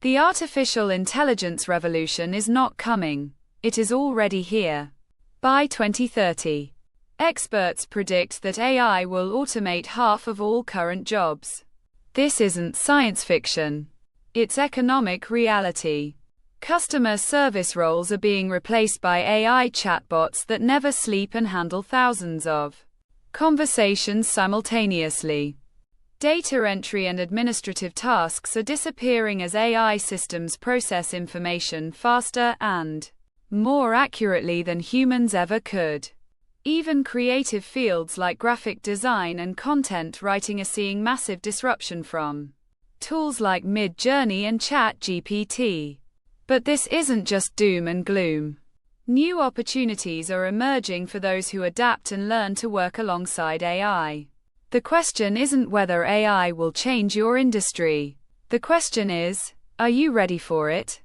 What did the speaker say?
The artificial intelligence revolution is not coming. It is already here. By 2030, experts predict that AI will automate half of all current jobs. This isn't science fiction. It's economic reality. Customer service roles are being replaced by AI chatbots that never sleep and handle thousands of conversations simultaneously. Data entry and administrative tasks are disappearing as AI systems process information faster and more accurately than humans ever could. Even creative fields like graphic design and content writing are seeing massive disruption from tools like Mid-Journey and ChatGPT. But this isn't just doom and gloom. New opportunities are emerging for those who adapt and learn to work alongside AI. The question isn't whether AI will change your industry. The question is, are you ready for it?